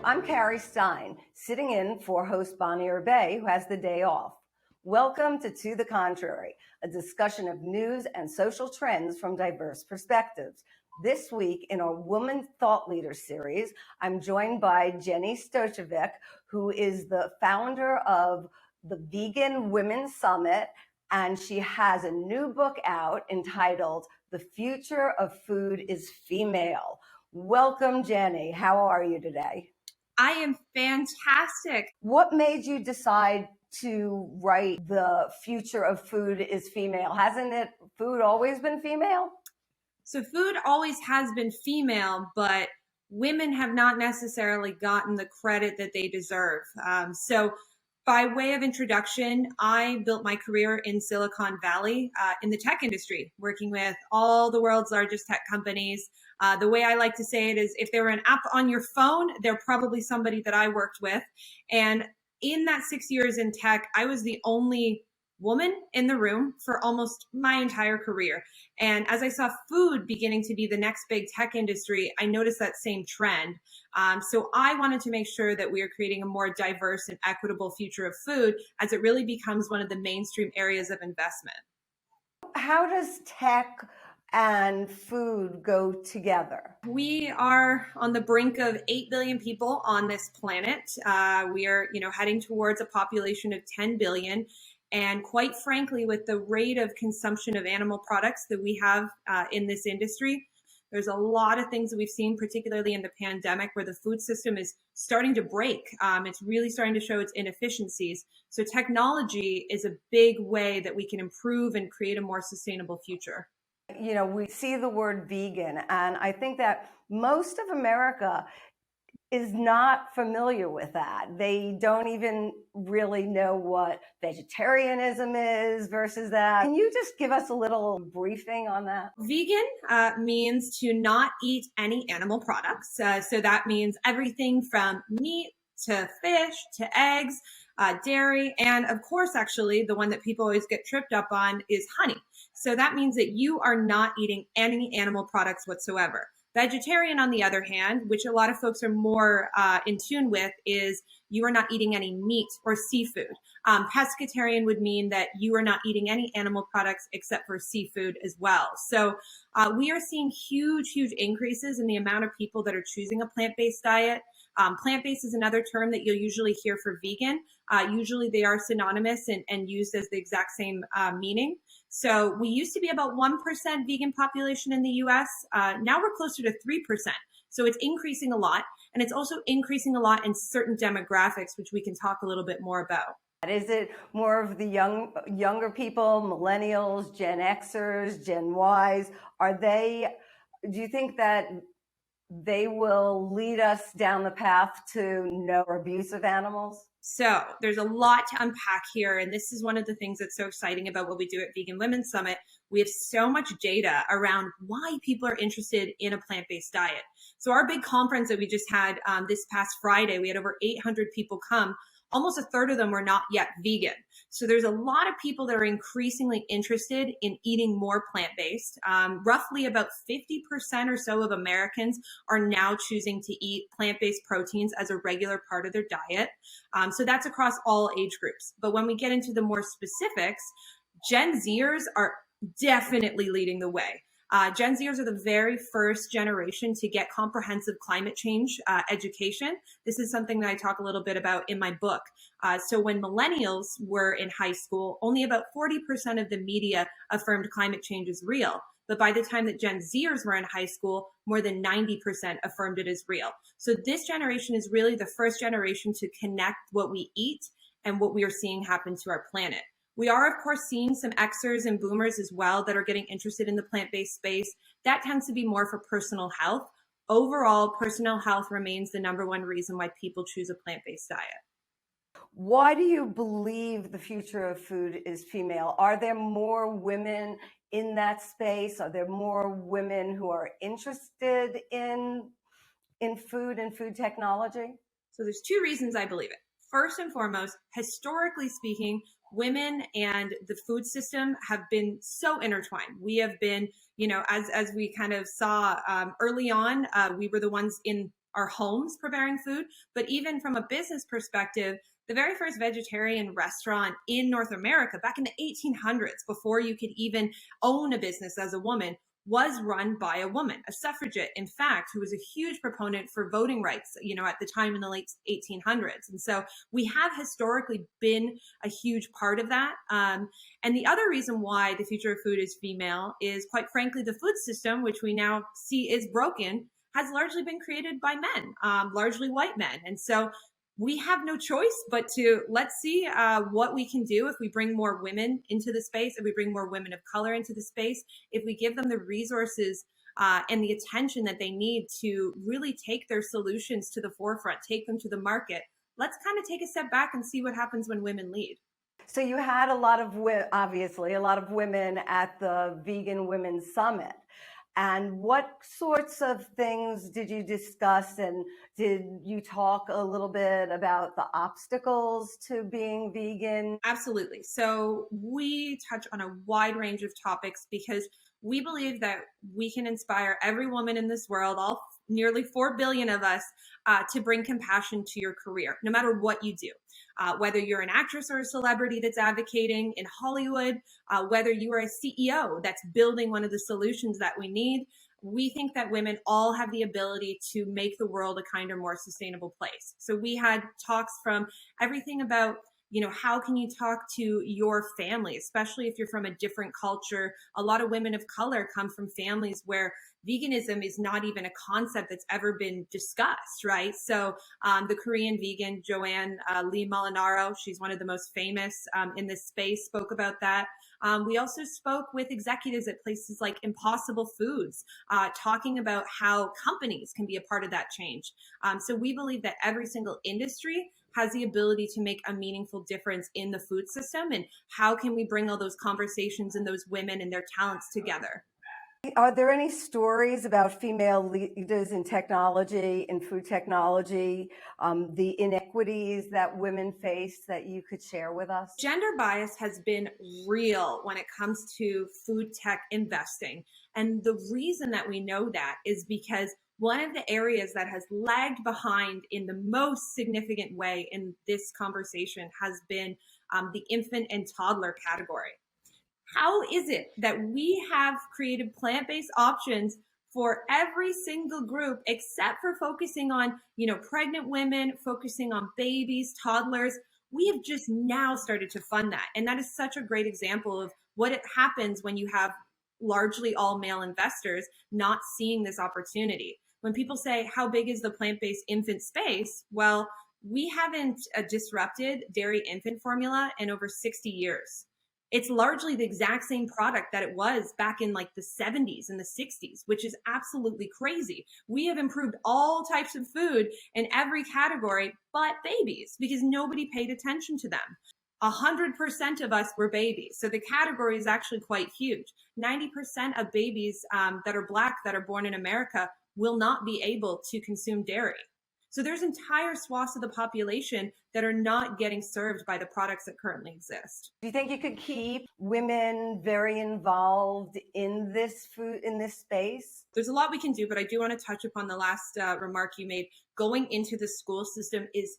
I'm Carrie Stein, sitting in for host Bonnie Bay, who has the day off. Welcome to the Contrary, a discussion of news and social trends from diverse perspectives. This week in our Woman Thought Leader series, I'm joined by Jenny Stojkovic, who is the founder of the Vegan Women's Summit, and she has a new book out entitled The Future of Food is Female. Welcome, Jenny. How are you today? I am fantastic. What made you decide to write The Future of Food is Female? Hasn't food always been female? So food always has been female, but women have not necessarily gotten the credit that they deserve. So by way of introduction, I built my career in Silicon Valley in the tech industry, working with all the world's largest tech companies. The way I like to say it is if there were an app on your phone, they're probably somebody that I worked with. And in that 6 years in tech, I was the only woman in the room for almost my entire career. And as I saw food beginning to be the next big tech industry, I noticed that same trend. So I wanted to make sure that we are creating a more diverse and equitable future of food as it really becomes one of the mainstream areas of investment. How does tech and food go together? We are on the brink of 8 billion people on this planet. We are, heading towards a population of 10 billion. And quite frankly, with the rate of consumption of animal products that we have in this industry, there's a lot of things that we've seen, particularly in the pandemic, where the food system is starting to break. It's really starting to show its inefficiencies. So technology is a big way that we can improve and create a more sustainable future. We see the word vegan, and I think that most of America is not familiar with that. They don't even really know what vegetarianism is versus that. Can you just give us a little briefing on that? Vegan means to not eat any animal products. So that means everything from meat to fish to eggs, dairy, and of course, actually, the one that people always get tripped up on is honey. So that means that you are not eating any animal products whatsoever. Vegetarian, on the other hand, which a lot of folks are more in tune with, is you are not eating any meat or seafood. Pescatarian would mean that you are not eating any animal products except for seafood as well. So we are seeing huge increases in the amount of people that are choosing a plant-based diet. Plant-based is another term that you'll usually hear for vegan. Usually they are synonymous and used as the exact same meaning. So we used to be about 1% vegan population in the US. Now we're closer to 3%. So it's increasing a lot. And it's also increasing a lot in certain demographics, which we can talk a little bit more about. Is it more of the younger people, millennials, Gen Xers, Gen Ys? Do you think that they will lead us down the path to no abuse of animals? So there's a lot to unpack here. And this is one of the things that's so exciting about what we do at Vegan Women's Summit. We have so much data around why people are interested in a plant-based diet. So our big conference that we just had this past Friday, we had over 800 people come. Almost a third of them were not yet vegan. So there's a lot of people that are increasingly interested in eating more plant-based. Roughly about 50% or so of Americans are now choosing to eat plant-based proteins as a regular part of their diet. So that's across all age groups. But when we get into the more specifics, Gen Zers are definitely leading the way. Gen Zers are the very first generation to get comprehensive climate change education. This is something that I talk a little bit about in my book. So when millennials were in high school, only about 40% of the media affirmed climate change is real. But by the time that Gen Zers were in high school, more than 90% affirmed it is real. So this generation is really the first generation to connect what we eat and what we are seeing happen to our planet. We are, of course, seeing some Xers and boomers as well that are getting interested in the plant-based space. That tends to be more for personal health. Overall, personal health remains the number one reason why people choose a plant-based diet. Why do you believe the future of food is female? Are there more women in that space? Are there more women who are interested in food and food technology? So there's two reasons I believe it. First and foremost, historically speaking, women and the food system have been so intertwined. We have been, as we kind of saw early on, we were the ones in our homes preparing food, but even from a business perspective, the very first vegetarian restaurant in North America back in the 1800s, before you could even own a business as a woman, was run by a woman, a suffragette, in fact, who was a huge proponent for voting rights, at the time in the late 1800s. And so we have historically been a huge part of that. And the other reason why the future of food is female is, quite frankly, the food system, which we now see is broken, has largely been created by men, largely white men. And so we have no choice but to let's see what we can do if we bring more women into the space, if we bring more women of color into the space, if we give them the resources and the attention that they need to really take their solutions to the forefront, take them to the market. Let's kind of take a step back and see what happens when women lead. So you had obviously a lot of women at the Vegan Women's Summit. And what sorts of things did you discuss, and did you talk a little bit about the obstacles to being vegan? Absolutely. So we touch on a wide range of topics because we believe that we can inspire every woman in this world, all nearly 4 billion of us, to bring compassion to your career, no matter what you do. Whether you're an actress or a celebrity that's advocating in Hollywood, whether you are a CEO that's building one of the solutions that we need, we think that women all have the ability to make the world a kinder, more sustainable place. So we had talks from everything about, how can you talk to your family, especially if you're from a different culture. A lot of women of color come from families where veganism is not even a concept that's ever been discussed, right? So the Korean vegan, Joanne Lee Molinaro, she's one of the most famous in this space, spoke about that. We also spoke with executives at places like Impossible Foods, talking about how companies can be a part of that change. So we believe that every single industry has the ability to make a meaningful difference in the food system, and how can we bring all those conversations and those women and their talents together. Are there any stories about female leaders in technology, in food technology, the inequities that women face that you could share with us? Gender bias has been real when it comes to food tech investing. And the reason that we know that is because one of the areas that has lagged behind in the most significant way in this conversation has been the infant and toddler category. How is it that we have created plant-based options for every single group except for focusing on, pregnant women, focusing on babies, toddlers? We have just now started to fund that. And that is such a great example of what it happens when you have largely all male investors not seeing this opportunity. When people say, how big is the plant-based infant space? Well, we haven't disrupted dairy infant formula in over 60 years. It's largely the exact same product that it was back in like the 70s and the 60s, which is absolutely crazy. We have improved all types of food in every category but babies, because nobody paid attention to them. 100% of us were babies. So the category is actually quite huge. 90% of babies that are Black, that are born in America, will not be able to consume dairy. So there's entire swaths of the population that are not getting served by the products that currently exist. Do you think you could keep women very involved in this space? There's a lot we can do, but I do want to touch upon the last remark you made. Going into the school system is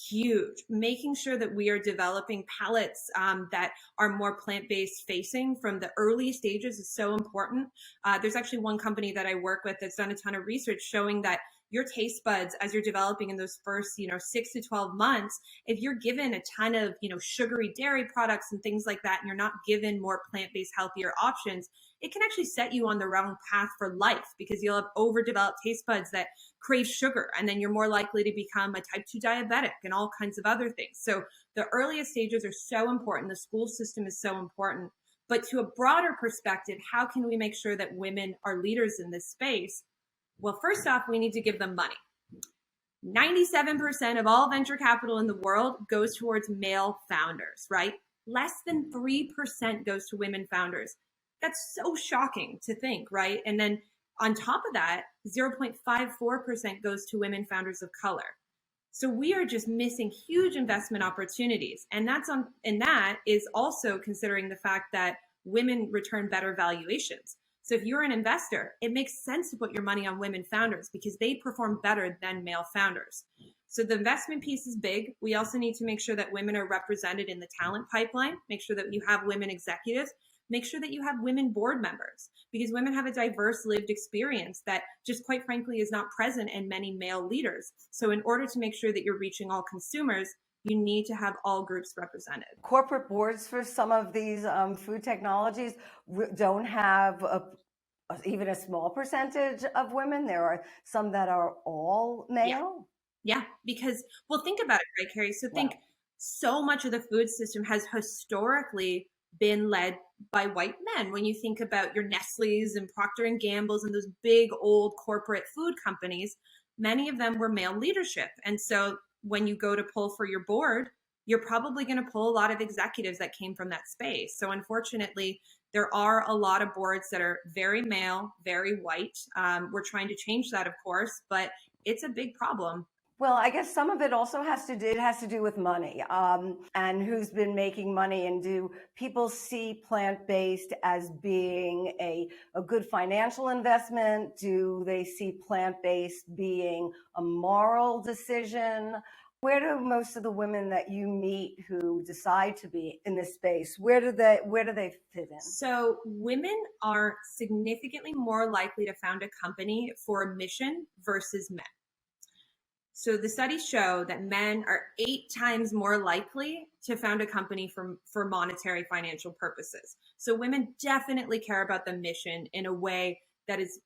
huge. Making sure that we are developing palettes that are more plant-based facing from the early stages is so important. There's actually one company that I work with that's done a ton of research showing that your taste buds, as you're developing in those first, 6 to 12 months, if you're given a ton of, sugary dairy products and things like that, and you're not given more plant-based, healthier options, it can actually set you on the wrong path for life, because you'll have overdeveloped taste buds that crave sugar, and then you're more likely to become a type 2 diabetic and all kinds of other things. So the earliest stages are so important. The school system is so important. But to a broader perspective, how can we make sure that women are leaders in this space? Well, first off, we need to give them money. 97% of all venture capital in the world goes towards male founders, right? Less than 3% goes to women founders. That's so shocking to think, right? And then on top of that, 0.54% goes to women founders of color. So we are just missing huge investment opportunities. And that is also considering the fact that women return better valuations. So if you're an investor, it makes sense to put your money on women founders because they perform better than male founders. So the investment piece is big. We also need to make sure that women are represented in the talent pipeline, make sure that you have women executives, make sure that you have women board members, because women have a diverse lived experience that just quite frankly is not present in many male leaders. So in order to make sure that you're reaching all consumers, you need to have all groups represented. Corporate boards for some of these food technologies don't have even a small percentage of women. There are some that are all male. Yeah, because, well, think about it, right, Carrie? So think so much of the food system has historically been led by white men. When you think about your Nestle's and Procter and Gamble's and those big old corporate food companies, many of them were male leadership. And so when you go to pull for your board, you're probably going to pull a lot of executives that came from that space. So unfortunately, there are a lot of boards that are very male, very white. We're trying to change that, of course, but it's a big problem. Well, I guess some of it also has to do with money, and who's been making money, and do people see plant-based as being a good financial investment? Do they see plant-based being a moral decision? Where do most of the women that you meet who decide to be in this space, where do they fit in? So women are significantly more likely to found a company for a mission versus men. So the studies show that men are 8 times more likely to found a company for monetary financial purposes. So women definitely care about the mission in a way that is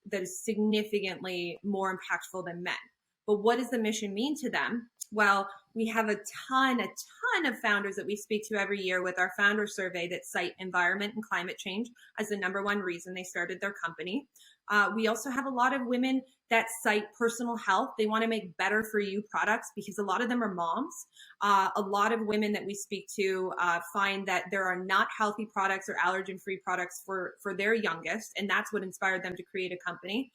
significantly more impactful than men. But what does the mission mean to them? Well, we have a ton of founders that we speak to every year with our founder survey that cite environment and climate change as the number one reason they started their company. We also have a lot of women that cite personal health. They want to make better for you products because a lot of them are moms. A lot of women that we speak to find that there are not healthy products or allergen-free products for their youngest, and that's what inspired them to create a company.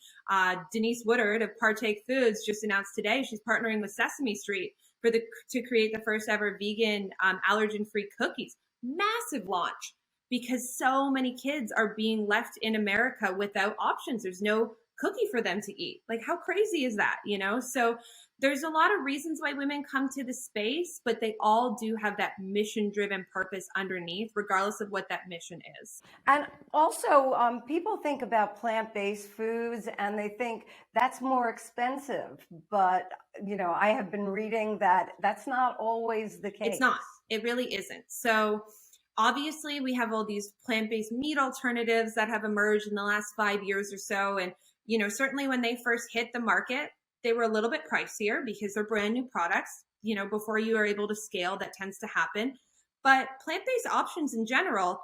Denise Woodard of Partake Foods just announced today she's partnering with Sesame Street to create the first ever vegan allergen-free cookies. Massive launch, because so many kids are being left in America without options. There's no cookie for them to eat. Like, how crazy is that, you know? So there's a lot of reasons why women come to the space, but they all do have that mission-driven purpose underneath, regardless of what that mission is. And also, people think about plant-based foods and they think that's more expensive. But, you know, I have been reading that that's not always the case. It's not. It really isn't. So obviously, we have all these plant-based meat alternatives that have emerged in the last 5 years or so. And, you know, certainly when they first hit the market, they were a little bit pricier because they're brand new products. You know, before you are able to scale, that tends to happen. But plant-based options in general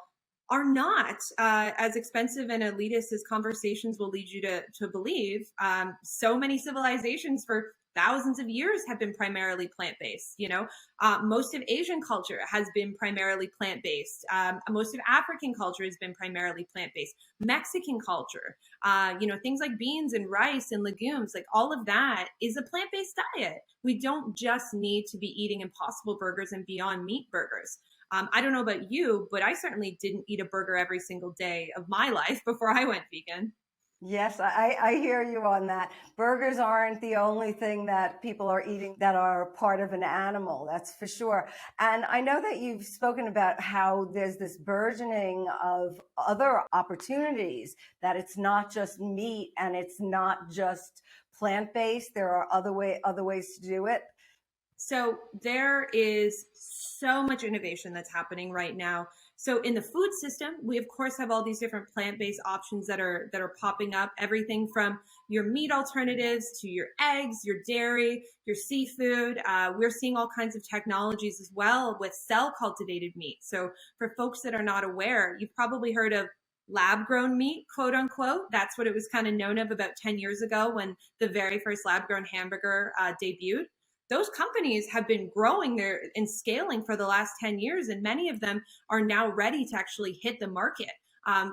are not as expensive and elitist as conversations will lead you to believe. So many civilizations for thousands of years have been primarily plant-based. You know, most of Asian culture has been primarily plant-based. Most of African culture has been primarily plant-based. Mexican culture, you know, things like beans and rice and legumes, like all of that is a plant-based diet. We don't just need to be eating Impossible Burgers and Beyond Meat burgers. I don't know about you, but I certainly didn't eat a burger every single day of my life before I went vegan. Yes, I hear you on that. Burgers aren't the only thing that people are eating that are part of an animal, that's for sure. And I know that you've spoken about how there's this burgeoning of other opportunities, that it's not just meat and it's not just plant-based. There are other ways to do it. So there is so much innovation that's happening right now. So in the food system, we of course have all these different plant-based options that are popping up. Everything from your meat alternatives to your eggs, your dairy, your seafood. We're seeing all kinds of technologies as well with cell-cultivated meat. So for folks that are not aware, you've probably heard of lab-grown meat, quote unquote. That's what it was kind of known of about 10 years ago when the very first lab-grown hamburger debuted. Those companies have been growing and scaling for the last 10 years, and many of them are now ready to actually hit the market.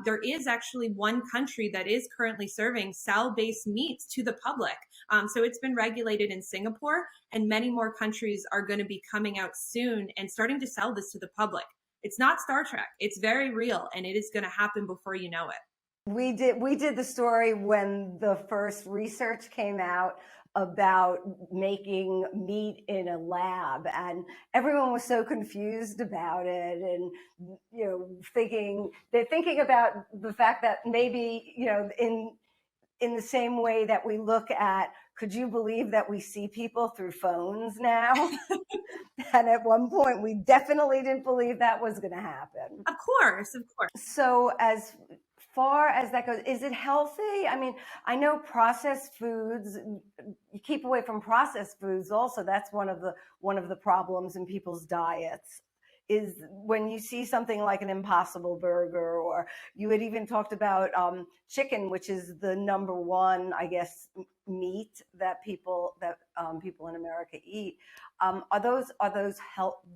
There is actually one country that is currently serving cell-based meats to the public. So it's been regulated in Singapore, and many more countries are going to be coming out soon and starting to sell this to the public. It's not Star Trek. It's very real, and it is going to happen before you know it. We did the story when the first research came out about making meat in a lab, and everyone was so confused about it, and they're thinking about the fact that maybe in the same way that we look at, could you believe that we see people through phones now? And at one point we definitely didn't believe that was going to happen. Of course, of course. So as far as that goes, is it healthy? I mean, I know processed foods, you keep away from processed foods also. That's one of the problems in people's diets, is when you see something like an Impossible Burger, or you had even talked about chicken, which is the number one, I guess, meat that people in America eat. Are those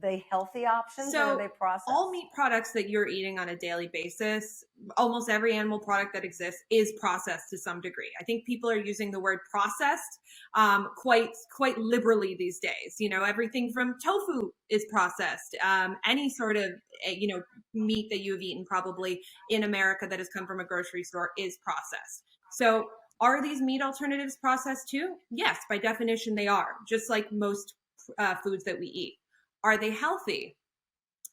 they healthy options, or are they processed? All meat products that you're eating on a daily basis, almost every animal product that exists is processed to some degree. I think people are using the word processed quite liberally these days. Everything from tofu is processed. Any sort of meat that you have eaten probably in America that has come from a grocery store is processed. So are these meat alternatives processed too? Yes, by definition they are, just like most foods that we eat. Are they healthy?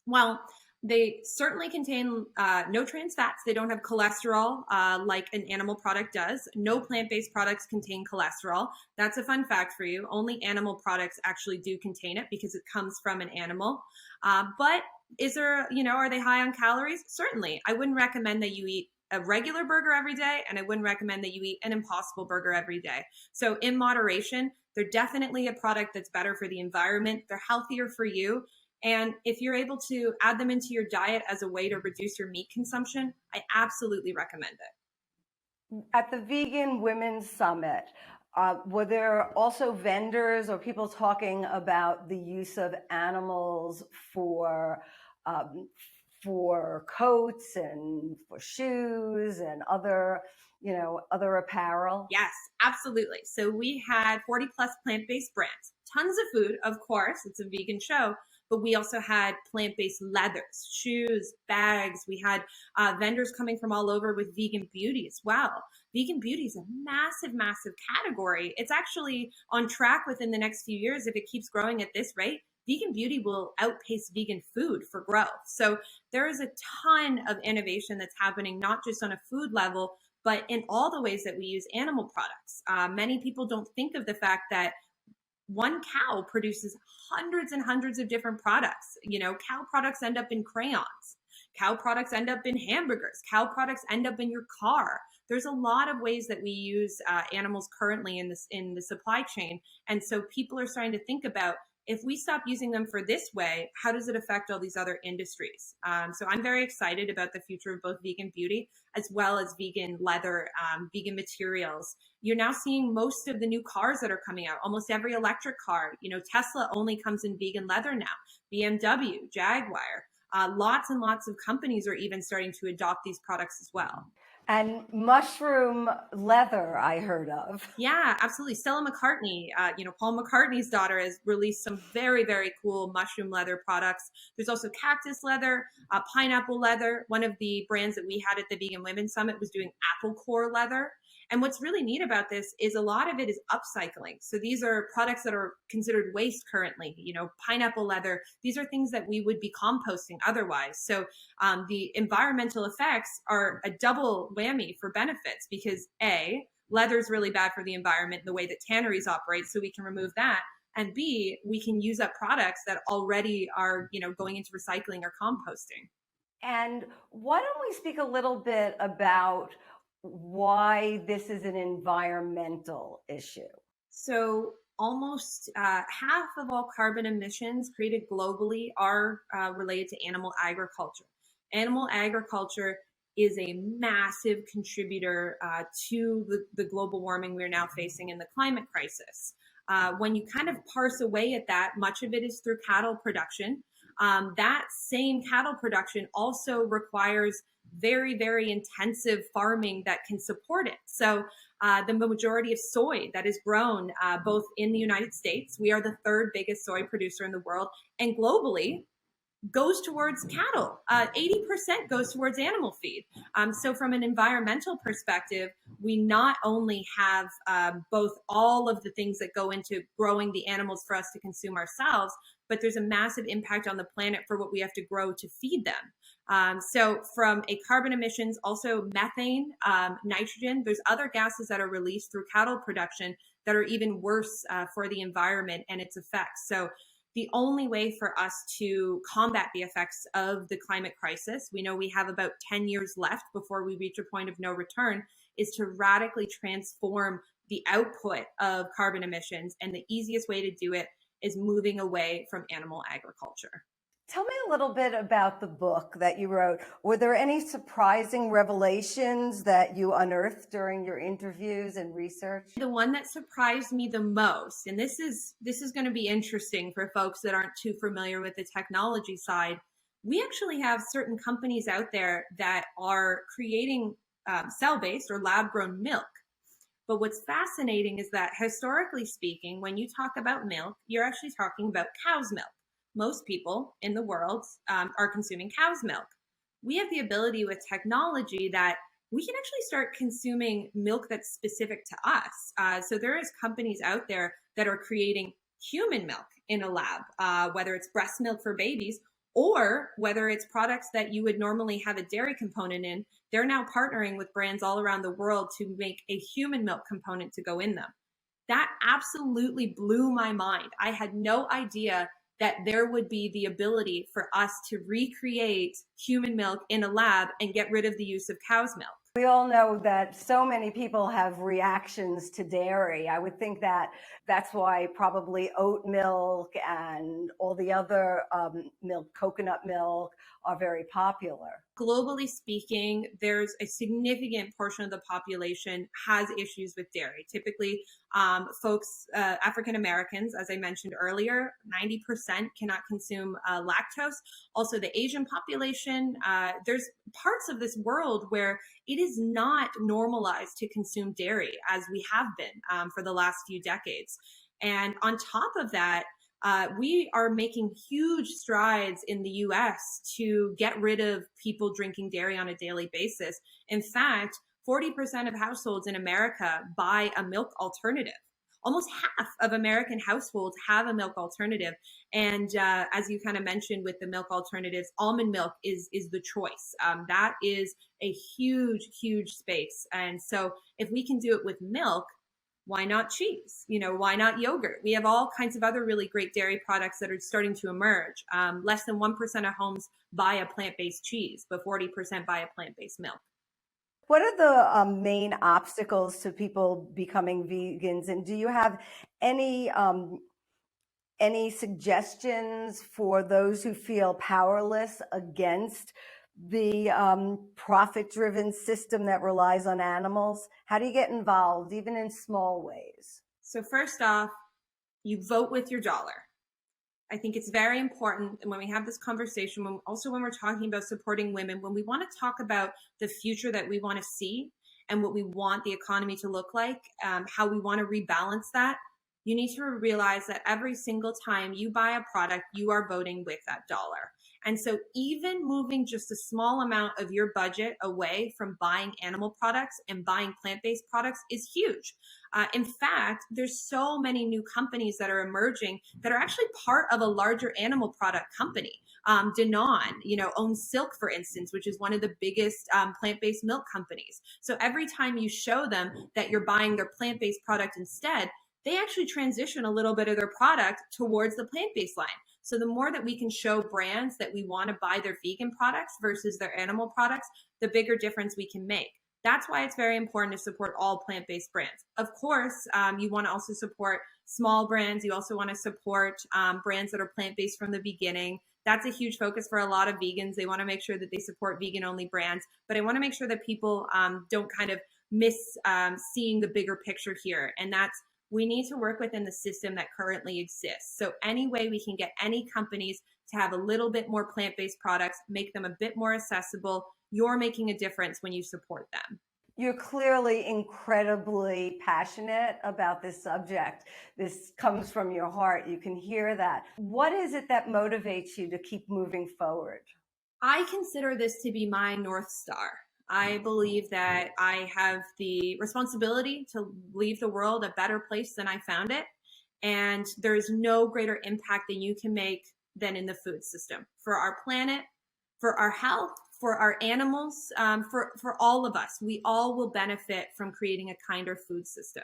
Well, they certainly contain no trans fats. They don't have cholesterol like an animal product does. No plant-based products contain cholesterol. That's a fun fact for you. Only animal products actually do contain it because it comes from an animal. But is there, are they high on calories? Certainly. I wouldn't recommend that you eat a regular burger every day, and I wouldn't recommend that you eat an Impossible Burger every day. So in moderation, they're definitely a product that's better for the environment. They're healthier for you. And if you're able to add them into your diet as a way to reduce your meat consumption, I absolutely recommend it. At the Vegan Women's Summit, were there also vendors or people talking about the use of animals for coats and for shoes and other apparel? Yes, absolutely. So we had 40 plus plant-based brands, tons of food, of course, it's a vegan show, but we also had plant-based leathers, shoes, bags. We had vendors coming from all over with vegan beauty as well. Vegan beauty is a massive, massive category. It's actually on track within the next few years. If it keeps growing at this rate, vegan beauty will outpace vegan food for growth. So there is a ton of innovation that's happening, not just on a food level, but in all the ways that we use animal products. Many people don't think of the fact that one cow produces hundreds and hundreds of different products. Cow products end up in crayons. Cow products end up in hamburgers. Cow products end up in your car. There's a lot of ways that we use animals currently in the supply chain. And so people are starting to think about, if we stop using them for this way, how does it affect all these other industries? So I'm very excited about the future of both vegan beauty as well as vegan leather, vegan materials. You're now seeing most of the new cars that are coming out, almost every electric car. Tesla only comes in vegan leather now, BMW, Jaguar. Lots and lots of companies are even starting to adopt these products as well. And mushroom leather, I heard of. Yeah, absolutely. Stella McCartney, Paul McCartney's daughter, has released some very, very cool mushroom leather products. There's also cactus leather, pineapple leather. One of the brands that we had at the Vegan Women's Summit was doing apple core leather. And what's really neat about this is a lot of it is upcycling. So these are products that are considered waste currently, pineapple leather. These are things that we would be composting otherwise. So the environmental effects are a double whammy for benefits, because A, leather is really bad for the environment, the way that tanneries operate, so we can remove that. And B, we can use up products that already are, going into recycling or composting. And why don't we speak a little bit about why this is an environmental issue? So almost half of all carbon emissions created globally are related to animal agriculture. Animal agriculture is a massive contributor to the global warming we're now facing in the climate crisis. When you kind of parse away at that, much of it is through cattle production. That same cattle production also requires very, very intensive farming that can support it. So the majority of soy that is grown both in the United States, we are the third biggest soy producer in the world, and globally, goes towards cattle. 80% goes towards animal feed. So from an environmental perspective, we not only have both all of the things that go into growing the animals for us to consume ourselves, but there's a massive impact on the planet for what we have to grow to feed them. So from a carbon emissions, also methane, nitrogen, there's other gases that are released through cattle production that are even worse for the environment and its effects. So the only way for us to combat the effects of the climate crisis, we know we have about 10 years left before we reach a point of no return, is to radically transform the output of carbon emissions. And the easiest way to do it is moving away from animal agriculture. Tell me a little bit about the book that you wrote. Were there any surprising revelations that you unearthed during your interviews and research? The one that surprised me the most, and this is going to be interesting for folks that aren't too familiar with the technology side, we actually have certain companies out there that are creating cell-based or lab-grown milk. But what's fascinating is that historically speaking, when you talk about milk, you're actually talking about cow's milk. Most people in the world are consuming cow's milk. We have the ability with technology that we can actually start consuming milk that's specific to us. So there is companies out there that are creating human milk in a lab, whether it's breast milk for babies or whether it's products that you would normally have a dairy component in. They're now partnering with brands all around the world to make a human milk component to go in them. That absolutely blew my mind. I had no idea that there would be the ability for us to recreate human milk in a lab and get rid of the use of cow's milk. We all know that so many people have reactions to dairy. I would think that that's why probably oat milk and all the other milk, coconut milk, are very popular. Globally speaking, there's a significant portion of the population has issues with dairy. Typically, folks, African Americans, as I mentioned earlier, 90% cannot consume lactose. Also, the Asian population, there's parts of this world where it is not normalized to consume dairy as we have been for the last few decades. And on top of that, we are making huge strides in the US to get rid of people drinking dairy on a daily basis. In fact, 40% of households in America buy a milk alternative. Almost half of American households have a milk alternative. And as you kind of mentioned with the milk alternatives, almond milk is the choice. That is a huge, huge space. And so if we can do it with milk, why not cheese? Why not yogurt? We have all kinds of other really great dairy products that are starting to emerge. Less than 1% of homes buy a plant-based cheese, but 40% buy a plant-based milk. What are the main obstacles to people becoming vegans? And do you have any suggestions for those who feel powerless against the profit-driven system that relies on animals? How do you get involved, even in small ways? So first off, you vote with your dollar. I think it's very important. And when we have this conversation, when we're talking about supporting women, when we want to talk about the future that we want to see and what we want the economy to look like, how we want to rebalance that, you need to realize that every single time you buy a product, you are voting with that dollar. And so even moving just a small amount of your budget away from buying animal products and buying plant-based products is huge. In fact, there's so many new companies that are emerging that are actually part of a larger animal product company. Danone, owns Silk, for instance, which is one of the biggest plant-based milk companies. So every time you show them that you're buying their plant-based product instead, they actually transition a little bit of their product towards the plant-based line. So the more that we can show brands that we want to buy their vegan products versus their animal products, the bigger difference we can make. That's why it's very important to support all plant-based brands. Of course, you want to also support small brands. You also want to support brands that are plant-based from the beginning. That's a huge focus for a lot of vegans. They want to make sure that they support vegan-only brands. But I want to make sure that people don't kind of miss seeing the bigger picture here. And that's, we need to work within the system that currently exists. So any way we can get any companies to have a little bit more plant-based products, make them a bit more accessible, you're making a difference when you support them. You're clearly incredibly passionate about this subject. This comes from your heart. You can hear that. What is it that motivates you to keep moving forward? I consider this to be my North Star. I believe that I have the responsibility to leave the world a better place than I found it. And there's no greater impact that you can make than in the food system for our planet, for our health, for our animals, for all of us. We all will benefit from creating a kinder food system.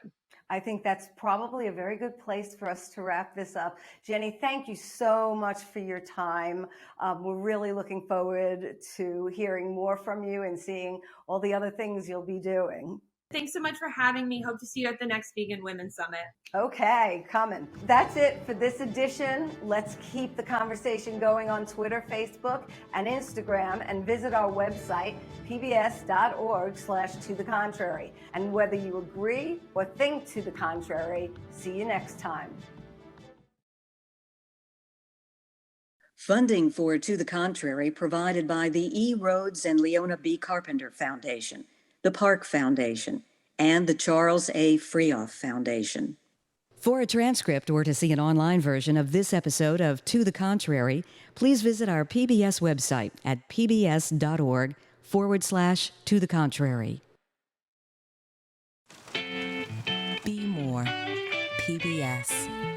I think that's probably a very good place for us to wrap this up. Jenny, thank you so much for your time. We're really looking forward to hearing more from you and seeing all the other things you'll be doing. Thanks so much for having me. Hope to see you at the next Vegan Women's Summit. Okay, coming. That's it for this edition. Let's keep the conversation going on Twitter, Facebook, and Instagram, and visit our website, pbs.org/tothecontrary. And whether you agree or think to the contrary, see you next time. Funding for To the Contrary provided by the E. Rhodes and Leona B. Carpenter Foundation, the Park Foundation, and the Charles A. Freoff Foundation. For a transcript or to see an online version of this episode of To the Contrary, please visit our PBS website at pbs.org/To the Contrary. Be more. PBS.